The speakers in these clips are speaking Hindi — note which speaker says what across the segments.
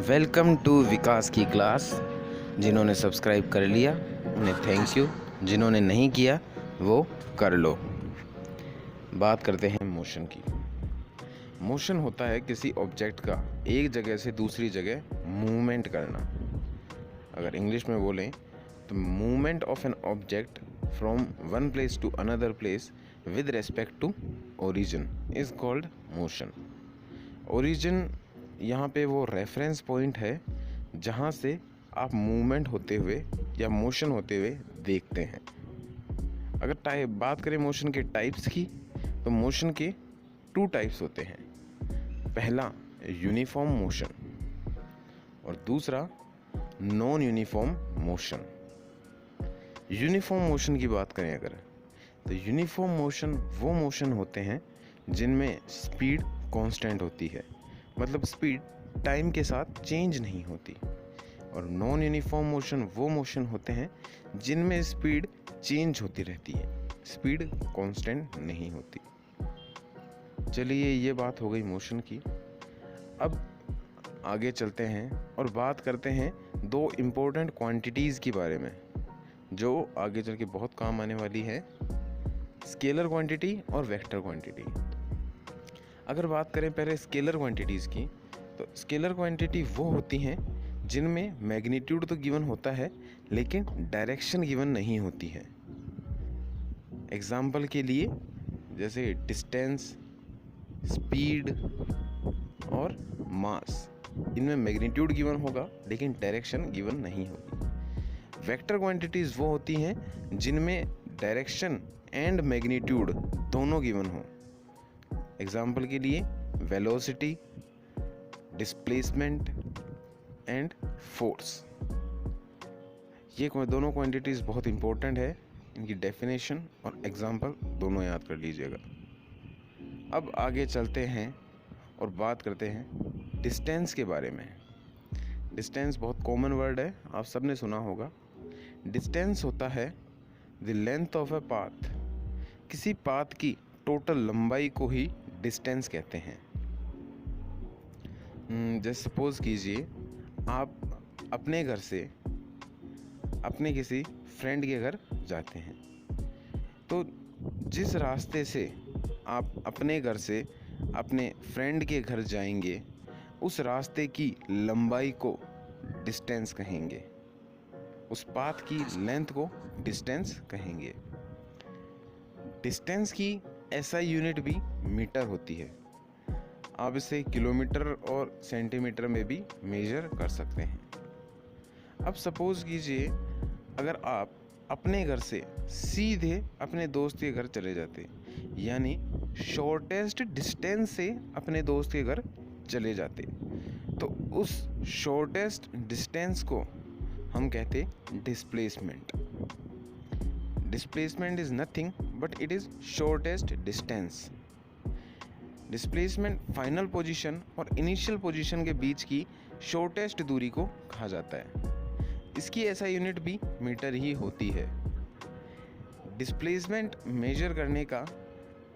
Speaker 1: वेलकम टू विकास की क्लास। जिन्होंने सब्सक्राइब कर लिया उन्हें थैंक यू, जिन्होंने नहीं किया वो कर लो। बात करते हैं मोशन की। मोशन होता है किसी ऑब्जेक्ट का एक जगह से दूसरी जगह मूवमेंट करना। अगर इंग्लिश में बोलें तो movement of an object from one place to another place with respect to origin is called motion. Origin यहाँ पे वो रेफरेंस पॉइंट है जहाँ से आप मूवमेंट होते हुए या मोशन होते हुए देखते हैं। अगर बात करें मोशन के टाइप्स की तो मोशन के 2 टाइप्स होते हैं। पहला यूनिफॉर्म मोशन और दूसरा non uniform motion. Uniform motion की बात करें अगर तो यूनिफॉर्म मोशन वो मोशन होते हैं जिनमें स्पीड कांस्टेंट होती है, मतलब स्पीड टाइम के साथ चेंज नहीं होती। और नॉन यूनिफॉर्म मोशन वो मोशन होते हैं जिनमें स्पीड चेंज होती रहती है, स्पीड कांस्टेंट नहीं होती। चलिए ये बात हो गई मोशन की। अब आगे चलते हैं और बात करते हैं 2 इम्पोर्टेंट क्वांटिटीज़ के बारे में जो आगे चल के बहुत काम आने वाली है, स्केलर क्वांटिटी और वेक्टर क्वांटिटी। अगर बात करें पहले स्केलर क्वांटिटीज़ की तो स्केलर क्वांटिटी वो होती हैं जिनमें मैग्नीट्यूड तो गिवन होता है लेकिन डायरेक्शन गिवन नहीं होती है। एग्जाम्पल के लिए जैसे डिस्टेंस, स्पीड और मास, इनमें मैग्नीट्यूड गिवन होगा लेकिन डायरेक्शन गिवन नहीं होगी। वेक्टर क्वांटिटीज़ वो होती हैं जिनमें डायरेक्शन एंड मैग्नीट्यूड दोनों गिवन हो। एग्जाम्पल के लिए वेलोसिटी, डिस्प्लेसमेंट एंड फोर्स। ये दोनों क्वांटिटीज़ बहुत इंपॉर्टेंट है, इनकी डेफिनेशन और एग्जाम्पल दोनों याद कर लीजिएगा। अब आगे चलते हैं और बात करते हैं डिस्टेंस के बारे में। डिस्टेंस बहुत कॉमन वर्ड है, आप सबने सुना होगा। डिस्टेंस होता है the length of a path. किसी पाथ की टोटल लंबाई को ही डिस्टेंस कहते हैं। जैसे सपोज कीजिए आप अपने घर से अपने किसी फ्रेंड के घर जाते हैं, तो जिस रास्ते से आप अपने घर से अपने फ्रेंड के घर जाएंगे उस रास्ते की लंबाई को डिस्टेंस कहेंगे, उस पाथ की लेंथ को डिस्टेंस कहेंगे। डिस्टेंस की एसआई यूनिट भी मीटर होती है। आप इसे किलोमीटर और सेंटीमीटर में भी मेजर कर सकते हैं। अब सपोज कीजिए अगर आप अपने घर से सीधे अपने दोस्त के घर चले जाते, यानी शॉर्टेस्ट डिस्टेंस से अपने दोस्त के घर चले जाते, तो उस शॉर्टेस्ट डिस्टेंस को हम कहते displacement. Displacement is nothing but it is shortest distance. Displacement final position और इनिशियल पोजीशन के बीच की शॉर्टेस्ट दूरी को कहा जाता है। इसकी ऐसा यूनिट भी मीटर ही होती है। डिस्प्लेसमेंट मेजर करने का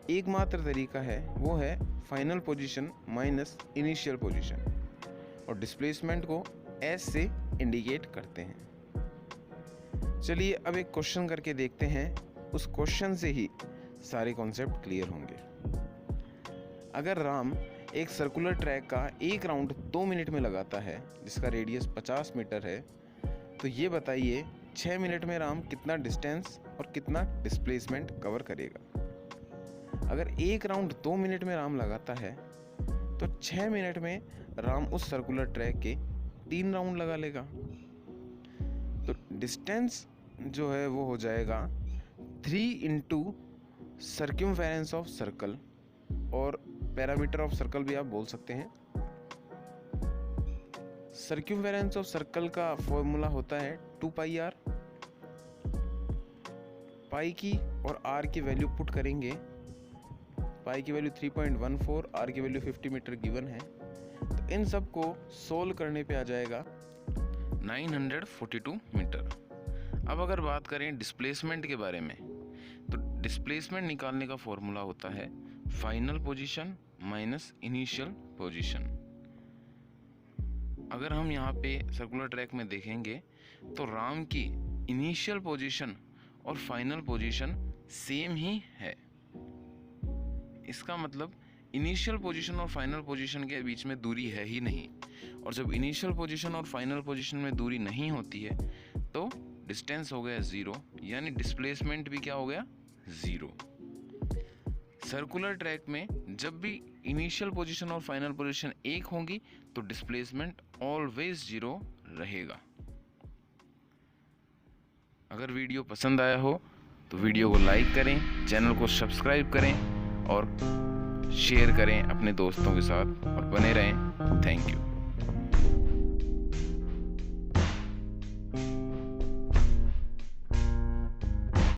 Speaker 1: एकमात्र तरीका है, वो है final position minus initial position, और डिस्प्लेसमेंट को एस से इंडिकेट करते हैं। चलिए अब एक क्वेश्चन करके देखते हैं, उस क्वेश्चन से ही सारे कॉन्सेप्ट क्लियर होंगे। अगर राम एक सर्कुलर ट्रैक का एक राउंड 2 मिनट में लगाता है जिसका रेडियस 50 मीटर है, तो ये बताइए 6 मिनट में राम कितना डिस्टेंस और कितना डिस्प्लेसमेंट कवर करेगा। अगर एक राउंड 2 मिनट में राम लगाता है तो 6 मिनट में राम उस सर्कुलर ट्रैक के 3 राउंड लगा लेगा। तो डिस्टेंस जो है वो हो जाएगा 3 इंटू सर्क्यूमफेरेंस ऑफ सर्कल, और पैरामीटर ऑफ सर्कल भी आप बोल सकते हैं। सर्क्यूमफेरेंस ऑफ सर्कल का फॉर्मूला होता है 2πr। पाई की और आर की वैल्यू पुट करेंगे, पाई की वैल्यू 3.14, आर की वैल्यू 50 मीटर गिवन है, तो इन सब को सोल्व करने पे आ जाएगा 942 मीटर। अब अगर बात करें डिस्प्लेसमेंट के बारे में, तो डिस्प्लेसमेंट निकालने का फॉर्मूला होता है final position minus initial position. अगर हम यहाँ पे सर्कुलर ट्रैक में देखेंगे तो राम की इनिशियल पोजीशन और फाइनल पोजीशन सेम ही है। इसका मतलब इनिशियल पोजीशन और फाइनल पोजीशन के बीच में दूरी है ही नहीं, और जब इनिशियल पोजीशन और फाइनल पोजीशन में दूरी नहीं होती है तो डिस्टेंस हो गया 0, यानी डिस्प्लेसमेंट भी क्या हो गया 0। सर्कुलर ट्रैक में जब भी इनिशियल पोजीशन और फाइनल पोजीशन एक होंगी तो डिस्प्लेसमेंट ऑलवेज 0 रहेगा। अगर वीडियो पसंद आया हो तो वीडियो को लाइक करें, चैनल को सब्सक्राइब करें और शेयर करें अपने दोस्तों के साथ, और बने रहें। Thank you.